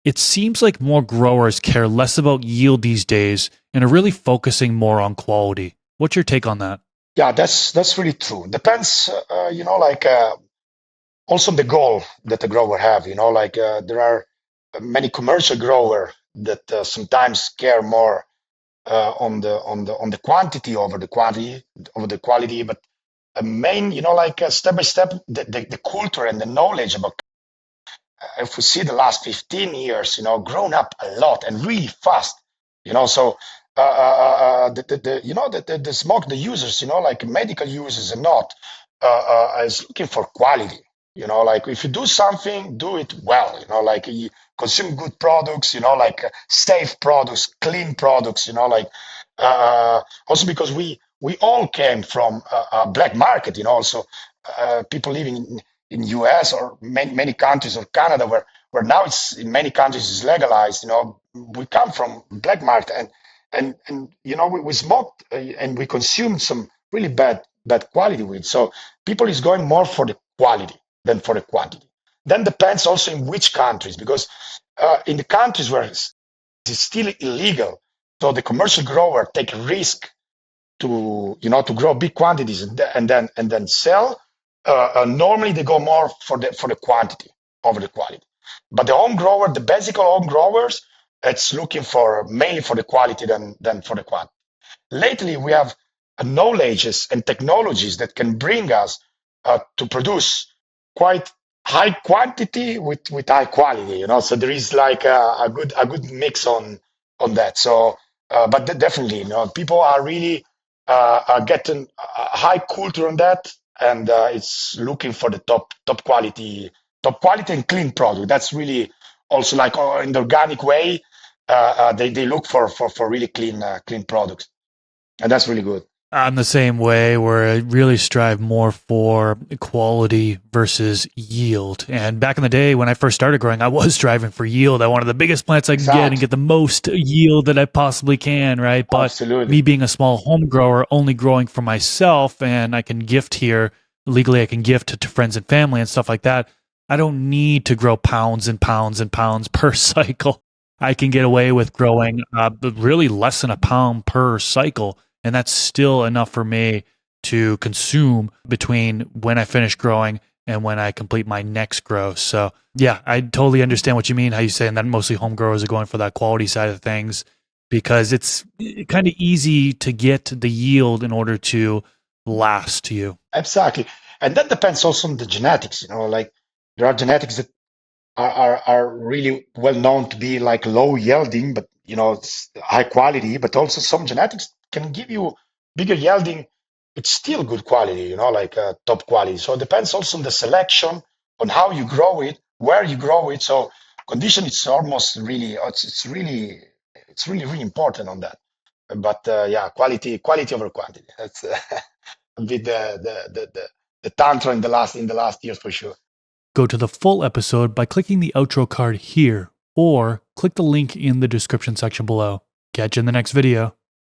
It seems like more growers care less about yield these days and are really focusing more on quality. What's your take on that? Yeah, that's really true. Depends, also the goal that the grower have. There are many commercial grower that sometimes care more on the quantity over the quality. But main, step by step, the culture and the knowledge about, if we see the last 15 years, grown up a lot and really fast, so the smoke, the users, like medical users and not, is looking for quality. Like if you do something, do it well, like you consume good products, safe products, clean products, also because we all came from a black market, so people living in US or many countries or Canada where now it's in many countries is legalized. We come from black market and we smoked and we consumed some really bad quality weed. So people is going more for the quality than for the quantity. Then depends also in which countries, because in the countries where it's still illegal, so the commercial grower take a risk to grow big quantities and then sell. Normally they go more for the quantity over the quality. But the home grower, the basic home growers, it's looking for mainly for the quality than for the quantity. Lately, we have knowledges and technologies that can bring us to produce quite high quantity with high quality. So there is like a good mix on that. So, but definitely, people are really getting a high culture on that, and it's looking for the top quality and clean product. That's really also like in the organic way. They look for really clean products, and that's really good. I'm the same way where I really strive more for quality versus yield. And back in the day when I first started growing, I was striving for yield. I wanted the biggest plants I can get and Exactly. get the most yield that I possibly can, right? But Absolutely. me being a small home grower, only growing for myself, and I can gift here legally, I can gift to friends and family and stuff like that. I don't need to grow pounds and pounds and pounds per cycle. I can get away with growing really less than a pound per cycle, and that's still enough for me to consume between when I finish growing and when I complete my next grow. So yeah, I totally understand what you mean, how you say, and that mostly home growers are going for that quality side of things because it's kind of easy to get the yield in order to last to you. Exactly. And that depends also on the genetics. Like there are genetics that are really well known to be like low yielding, but it's high quality. But also some genetics can give you bigger yielding. It's still good quality, like top quality. So it depends also on the selection, on how you grow it, where you grow it. So condition is almost really it's really really important on that. But yeah, quality over quantity. That's a bit the tantra in the last years for sure. Go to the full episode by clicking the outro card here, or click the link in the description section below. Catch you in the next video.